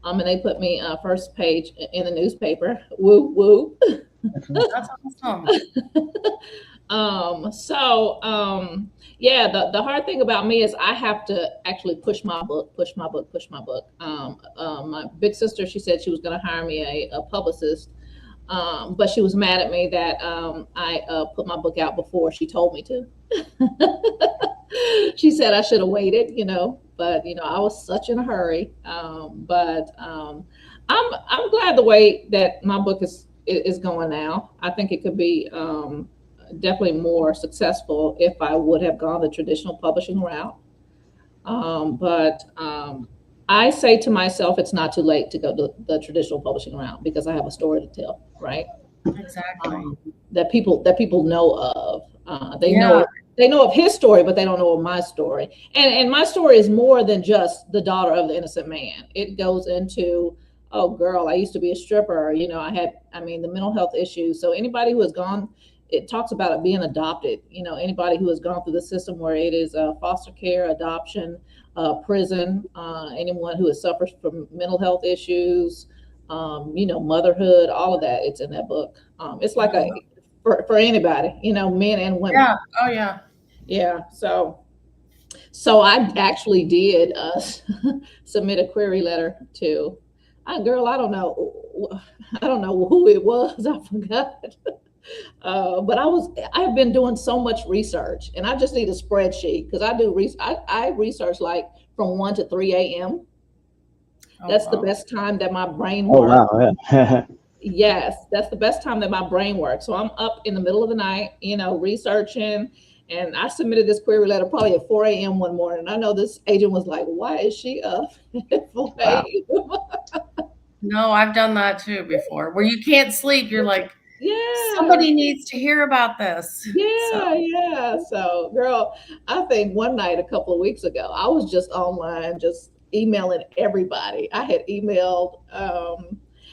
And they put me first page in the newspaper. Woo woo. That's awesome. Yeah, the hard thing about me is I have to actually push my book. My big sister, she said she was going to hire me a publicist, but she was mad at me that I put my book out before she told me to. She said I should have waited, but I was such in a hurry. But I'm glad the way that my book is going now. I think it could be definitely more successful if I would have gone the traditional publishing route. But I say to myself, it's not too late to go the traditional publishing route, because I have a story to tell, right? Exactly. That people know of. They know of his story, but they don't know of my story. And my story is more than just the daughter of the innocent man. It goes into, oh girl, I used to be a stripper. The mental health issues. So anybody who has gone, it talks about it being adopted. Anybody who has gone through the system, where it is foster care, adoption, prison, anyone who has suffered from mental health issues, motherhood, all of that. It's in that book. It's like for anybody, men and women. Yeah. Oh yeah. Yeah. So I actually did submit a query letter to, I don't know who it was. I forgot. But I've been doing so much research, and I just need a spreadsheet, because I do I research like from 1 to 3 a.m. That's the best time that my brain works. Oh, wow. Yes, that's the best time that my brain works. So I'm up in the middle of the night, researching, and I submitted this query letter probably at 4 a.m. one morning. I know this agent was like, why is she up at 4 a.m.? No, I've done that too before, where you can't sleep. You're like, yeah, somebody needs to hear about this. Yeah. So, girl, I think one night a couple of weeks ago, I was just online, just emailing everybody. I had emailed,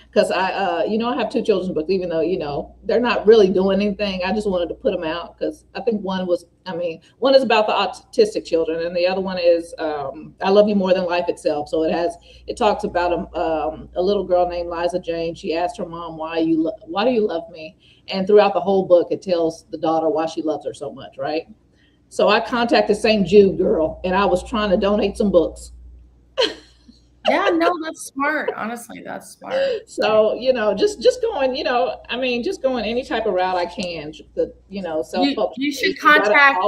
because I have two children's books, even though, they're not really doing anything. I just wanted to put them out because I think one is about the autistic children, and the other one is I Love You More Than Life Itself. So it talks about a little girl named Liza Jane. She asked her mom, why do you love me? And throughout the whole book, it tells the daughter why she loves her so much, right? So I contacted St. Jude girl, and I was trying to donate some books. Yeah, no, that's smart. Honestly, that's smart. So, just going, just going any type of route I can. Self-publishing. You should contact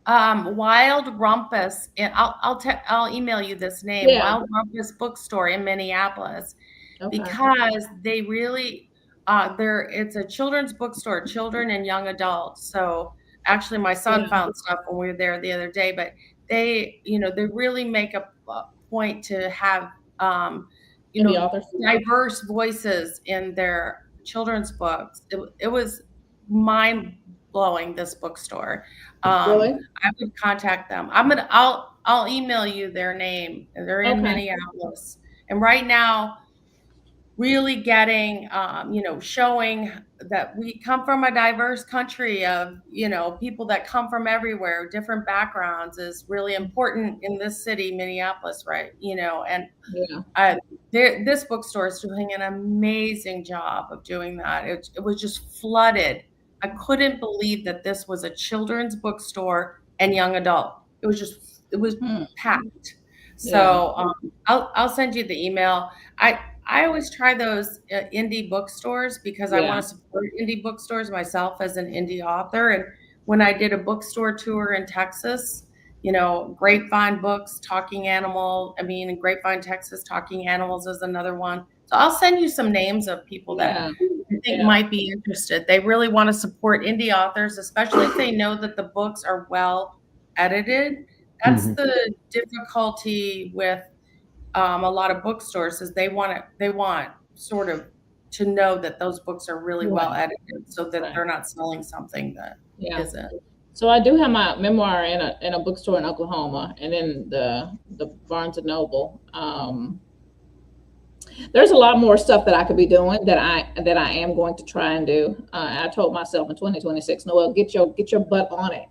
Wild Rumpus, and I'll email you this name. Yeah. Wild Rumpus Bookstore in Minneapolis, because they really it's a children's bookstore, children and young adults. So actually, my son found stuff when we were there the other day, but they really make a point to have diverse voices in their children's books. It was mind blowing, this bookstore. Really? I would contact them. I'll email you their name. They're in Minneapolis, and right now really getting showing that we come from a diverse country of people that come from everywhere, different backgrounds, is really important in this city, Minneapolis, right? This bookstore is doing an amazing job of doing that. It was just flooded. I couldn't believe that this was a children's bookstore and young adult. It was packed. So I'll send you the email. I always try those indie bookstores because I want to support indie bookstores myself as an indie author. And when I did a bookstore tour in Texas, Grapevine Books, in Grapevine, Texas, Talking Animals is another one. So I'll send you some names of people that I think might be interested. They really want to support indie authors, especially if they know that the books are well edited. That's the difficulty with a lot of bookstores, is they want sort of to know that those books are really well edited, so that they're not selling something that isn't. So I do have my memoir in a bookstore in Oklahoma, and in the Barnes and Noble. There's a lot more stuff that I could be doing that I am going to try and do. I told myself in 2026, Noelle, get your butt on it.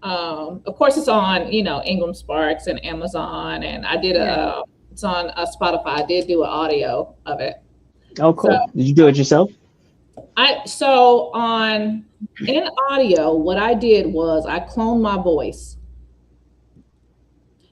Of course, it's on Ingram Sparks and Amazon, and I did it's on Spotify. I did do an audio of it. Oh, cool! So, did you do it yourself? In audio, what I did was I cloned my voice.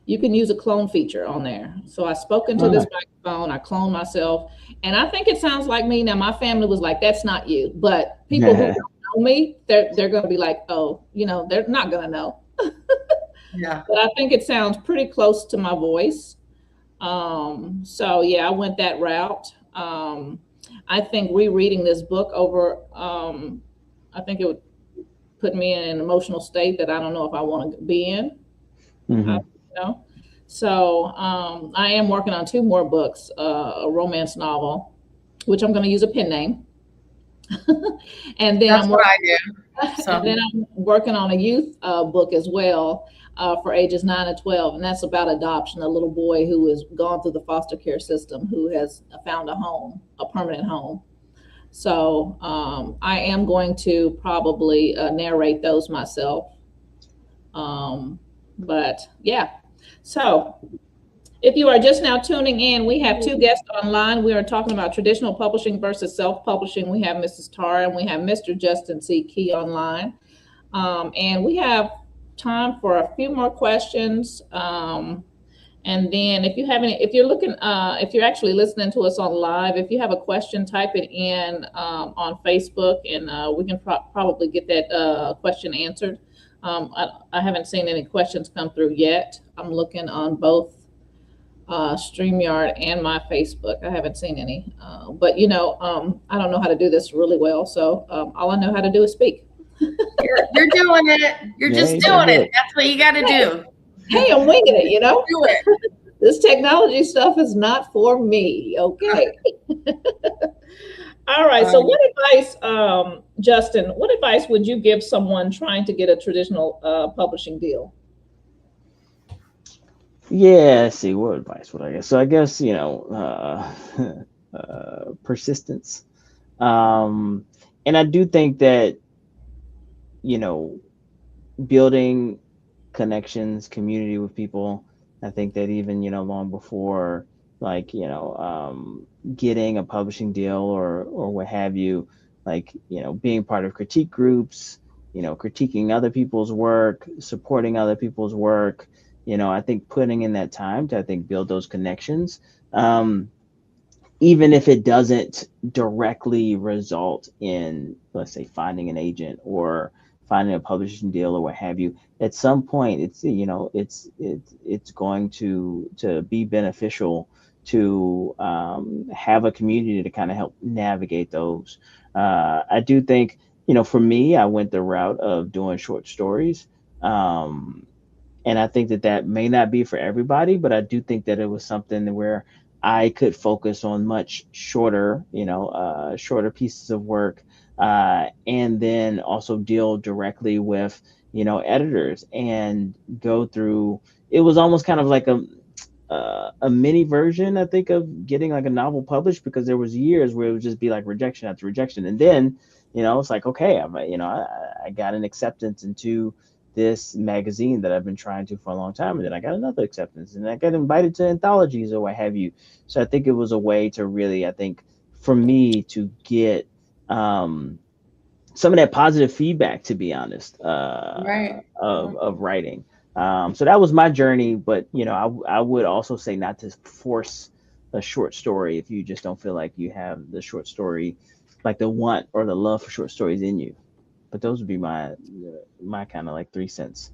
You can use a clone feature on there. So I spoke into this microphone, I cloned myself, and I think it sounds like me. Now, my family was like, that's not you. But people who don't know me, they're going to be like, oh, they're not going to know. But I think it sounds pretty close to my voice. So yeah, I went that route. I think rereading this book over, I think it would put me in an emotional state that I don't know if I want to be in. So I am working on 2 more books, a romance novel, which I'm going to use a pen name. And then I'm working on a youth book as well, for ages 9 to 12, and that's about adoption. A little boy who has gone through the foster care system, who has found a permanent home. So I am going to probably narrate those myself. But yeah, so if you are just now tuning in, we have 2 guests online. We are talking about traditional publishing versus self-publishing. We have Mrs. Tara and we have Mr. Justin C. Key online. And we have time for a few more questions. And then if you're actually listening to us on live, if you have a question, type it in on Facebook, and we can probably get that question answered. I haven't seen any questions come through yet. I'm looking on both StreamYard and my Facebook. I haven't seen any, but I don't know how to do this really well. So all I know how to do is speak. You're doing it. You're just doing it. That's what you got to do. Hey, I'm winging it, Do it. This technology stuff is not for me. Okay. All right. So, Um, what advice, Justin? What advice would you give someone trying to get a traditional publishing deal? Yeah, let's see, what advice would I guess? So I guess, persistence. Um, and I do think that, you know, building connections, community with people. I think that even, long before like, getting a publishing deal or what have you, like, being part of critique groups, critiquing other people's work, supporting other people's work, I think putting in that time to, I think, build those connections. Even if it doesn't directly result in, let's say, finding an agent or finding a publishing deal or what have you, at some point it's going to be beneficial to have a community to kind of help navigate those. I do think, for me, I went the route of doing short stories. um, and I think that that may not be for everybody, but I do think that it was something where I could focus on much shorter, shorter pieces of work, and then also deal directly with, editors and go through. It was almost kind of like a mini version, I think, of getting like a novel published, because there was years where it would just be like rejection after rejection, and then, it's like, okay, I got an acceptance into this magazine that I've been trying to for a long time, and then I got another acceptance, and I got invited to anthologies or what have you. So I think it was a way to really, I think, for me to get some of that positive feedback, to be honest, right. of writing. So that was my journey, but I would also say not to force a short story if you just don't feel like you have the short story, like the want or the love for short stories in you. But those would be my kind of like 3 cents.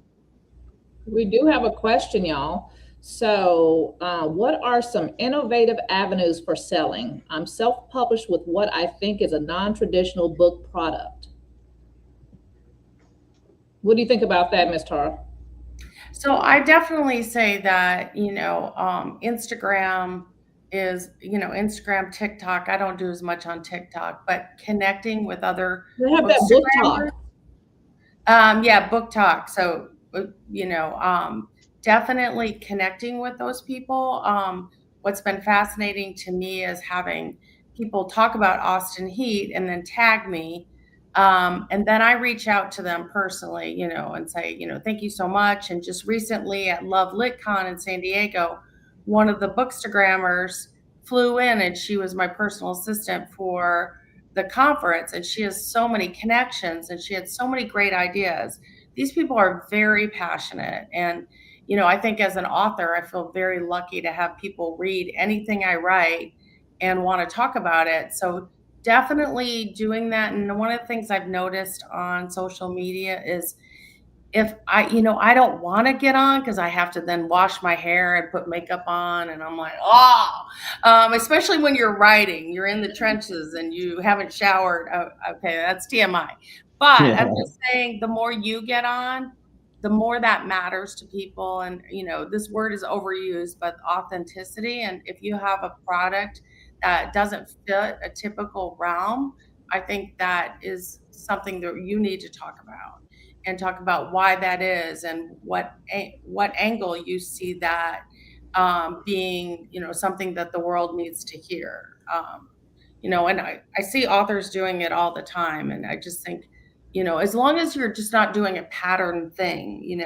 We do have a question, y'all. So, what are some innovative avenues for selling? I'm self published with what I think is a non traditional book product. What do you think about that, Ms. Tara? So I definitely say that, Instagram is, Instagram, TikTok. I don't do as much on TikTok, but connecting with other They have that book bookstagrammers. talk. Yeah, book talk. So, you know, definitely connecting with those people. What's been fascinating to me is having people talk about Austin Heat and then tag me. And then I reach out to them personally, and say, thank you so much. And just recently at Love LitCon in San Diego, one of the bookstagrammers flew in and she was my personal assistant for the conference, and she has so many connections and she had so many great ideas. These people are very passionate, and I think as an author I feel very lucky to have people read anything I write and want to talk about it. So definitely doing that. And one of the things I've noticed on social media is if I don't want to get on because I have to then wash my hair and put makeup on, and I'm like, especially when you're writing, you're in the trenches and you haven't showered. Oh, okay, that's TMI. But Yeah. I'm just saying, the more you get on, the more that matters to people. And this word is overused, but authenticity. And if you have a product that doesn't fit a typical realm, I think that is something that you need to talk about, and talk about why that is and what angle you see that being, something that the world needs to hear. And I see authors doing it all the time, and I just think, as long as you're just not doing a pattern thing,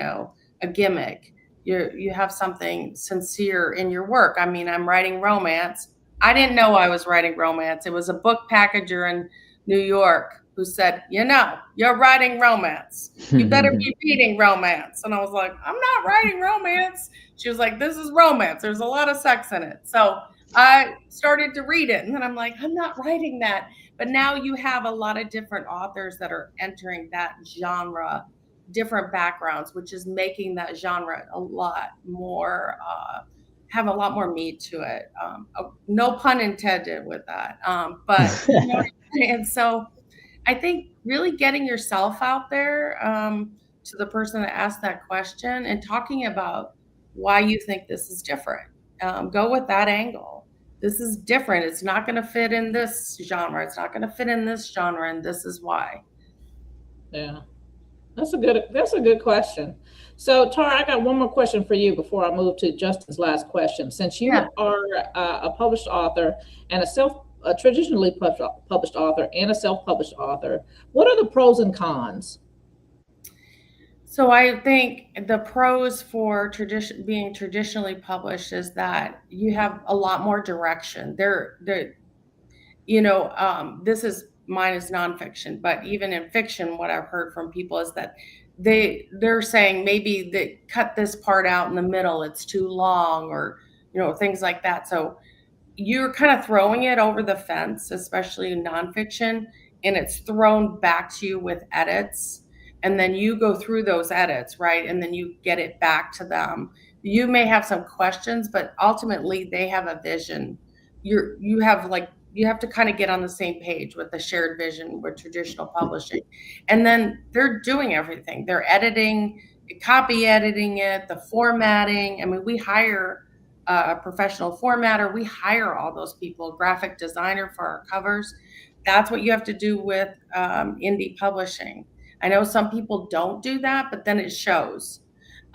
a gimmick, you have something sincere in your work. I mean, I'm writing romance. I didn't know I was writing romance. It was a book packager in New York who said, you're writing romance. You better be reading romance. And I was like, I'm not writing romance. She was like, this is romance. There's a lot of sex in it. So I started to read it, and then I'm like, I'm not writing that. But now you have a lot of different authors that are entering that genre, different backgrounds, which is making that genre a lot more, have a lot more meat to it. No pun intended with that. But and so I think really getting yourself out there, to the person that asked that question, and talking about why you think this is different. Go with that angle. this is different. It's not going to fit in this genre. It's not going to fit in this genre, and this is why. Yeah, that's a good question. So Tara, I got one more question for you before I move to Justin's last question. Since you Yeah. are a published author and a traditionally published author and a self-published author, what are the pros and cons? So I think the pros for being traditionally published is that you have a lot more direction. This is mine is nonfiction, but even in fiction, what I've heard from people is that they're saying maybe they cut this part out in the middle, it's too long, or things like that. So you're kind of throwing it over the fence, especially in nonfiction, and it's thrown back to you with edits. And then you go through those edits, right? And then you get it back to them. You may have some questions, but ultimately they have a vision. You have to kind of get on the same page with the shared vision with traditional publishing. And then they're doing everything. They're editing, copy editing it, the formatting. I mean, we hire a professional formatter. We hire all those people, graphic designer for our covers. That's what you have to do with indie publishing. I know some people don't do that, but then it shows.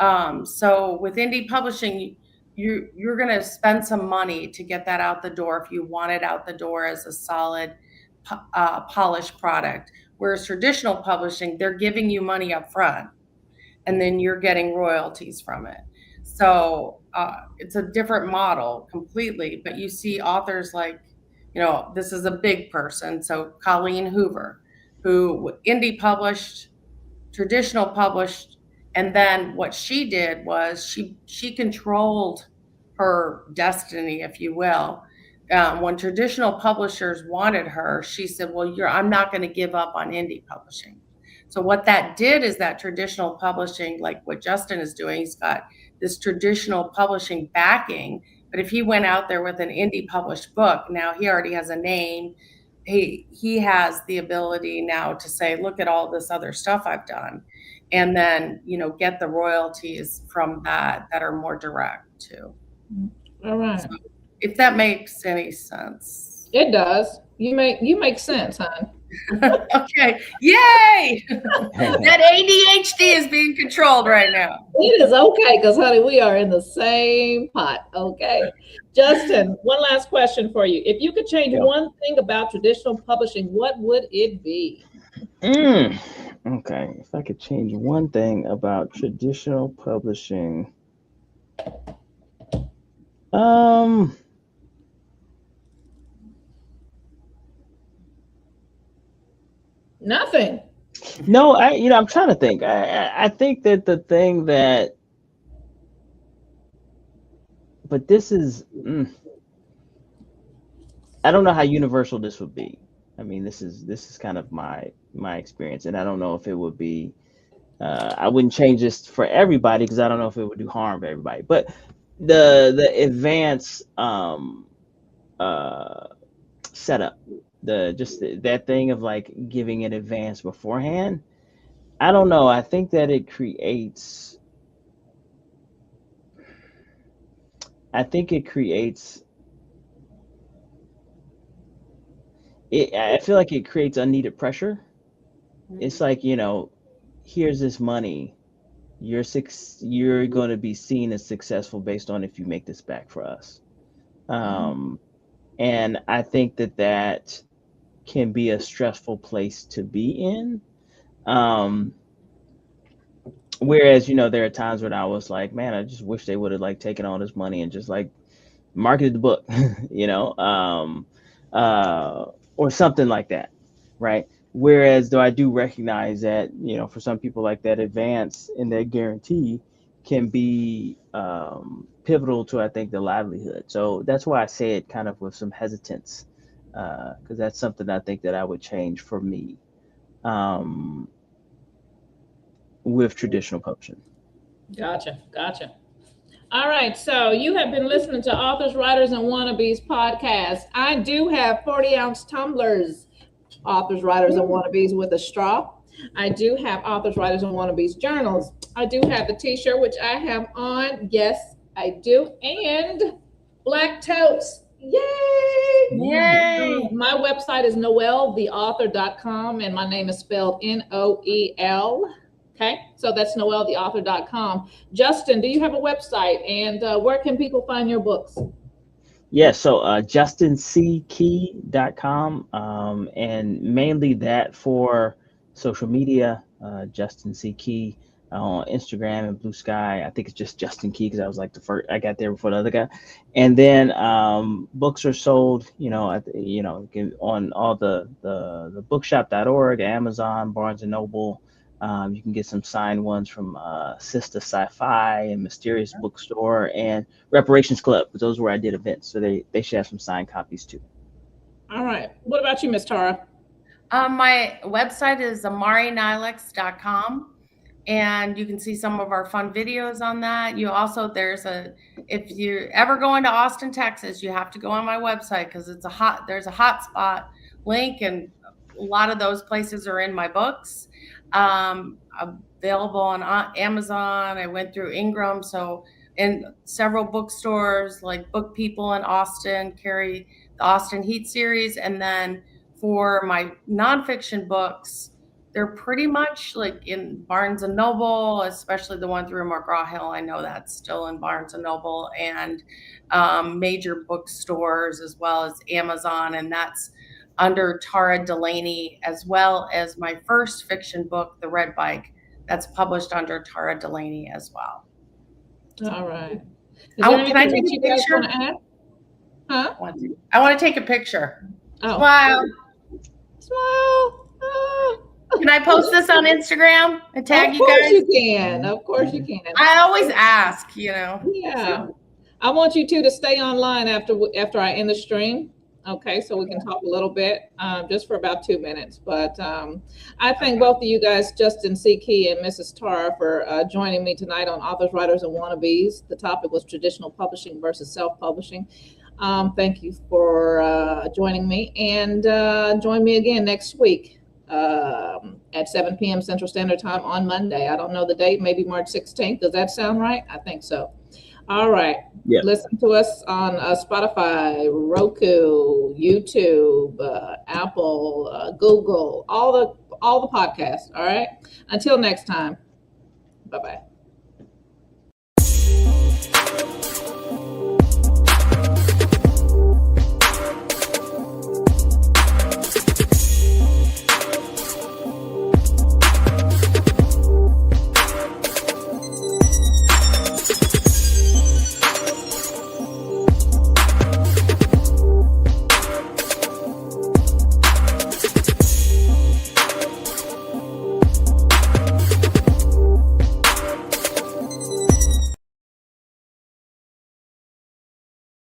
So with indie publishing, you're going to spend some money to get that out the door if you want it out the door as a solid, polished product. Whereas traditional publishing, they're giving you money up front, and then you're getting royalties from it. So it's a different model completely. But you see authors like, this is a big person. So Colleen Hoover, who indie published, traditional published, and then what she did was she controlled her destiny, if you will. When traditional publishers wanted her, she said, well, I'm not going to give up on indie publishing. So what that did is that traditional publishing, like what Justin is doing, he's got this traditional publishing backing. But if he went out there with an indie published book, now he already has a name. He has the ability now to say, look at all this other stuff I've done, and then get the royalties from that are more direct too. All right. So, if that makes any sense. It does. You make sense, hon. Okay. Yay! That ADHD is being controlled right now. It is okay, because honey, we are in the same pot. Okay. Justin, one last question for you. If you could change one thing about traditional publishing, what would it be? Okay. If I could change one thing about traditional publishing. Nothing. No, I'm trying to think. I think that the thing that, but this is, I don't know how universal this would be. I mean, this is kind of my experience, and I don't know if it would be. I wouldn't change this for everybody because I don't know if it would do harm to everybody. But the advance setup, that thing of like giving an advance beforehand, I don't know. I think that it creates. I feel like it creates unneeded pressure. It's like, here's this money. You're going to be seen as successful based on if you make this back for us. And I think that can be a stressful place to be in. Whereas, there are times when I was like, man, I just wish they would have like taken all this money and just like marketed the book, or something like that. Right. Whereas though I do recognize that, for some people like that advance and that guarantee can be pivotal to, I think, the livelihood. So that's why I say it kind of with some hesitance, because that's something I think that I would change for me with traditional publishing. Gotcha. All right, so you have been listening to Authors, Writers, and Wannabes podcast. I do have 40-ounce tumblers, Authors, Writers, and Wannabes with a straw. I do have Authors, Writers, and Wannabes journals. I do have the t-shirt, which I have on. Yes, I do. And black totes. Yay! Yay! My website is noeltheauthor.com, and my name is spelled Noel. Okay, so that's noeltheauthor.com. Justin, do you have a website, and where can people find your books? Yeah, so JustinCKey.com, and mainly that for social media, Justin C. Key on Instagram and Blue Sky. I think it's just Justin Key because I was like the first, I got there before the other guy. And then books are sold, on all the bookshop.org, Amazon, Barnes and Noble. You can get some signed ones from Sister Sci-Fi and Mysterious Bookstore and Reparations Club. Those were where I did events, so they should have some signed copies too. All right. What about you, Miss Tara? My website is amarinilex.com, and you can see some of our fun videos on that. You also, if you're ever going to Austin, Texas, you have to go on my website because there's a hotspot link, and a lot of those places are in my books. Available on Amazon. I went through Ingram, so in several bookstores like Book People in Austin carry the Austin Heat series, and then for my nonfiction books, they're pretty much like in Barnes and Noble, especially the one through McGraw-Hill. I know that's still in Barnes and Noble, and major bookstores as well as Amazon, and that's under Tara Delaney, as well as my first fiction book, The Red Bike, that's published under Tara Delaney as well. All right. Can I take a picture? Huh? I want to take a picture. Oh. Smile. Smile. Oh. Can I post this on Instagram and tag you guys? Of course you can. Of course you can. I always ask, Yeah. So. I want you two to stay online after I end the stream. Okay, so we can talk a little bit, just for about 2 minutes. But I thank both of you guys, Justin C. Key and Mrs. Tara, for joining me tonight on Authors, Writers, and Wannabes. The topic was traditional publishing versus self-publishing. Thank you for joining me, and join me again next week at 7 p.m. Central Standard Time on Monday. I don't know the date, maybe March 16th. Does that sound right? I think so. All right. Yeah. Listen to us on Spotify, Roku, YouTube, Apple, Google, all the podcasts. All right. Until next time. Bye-bye.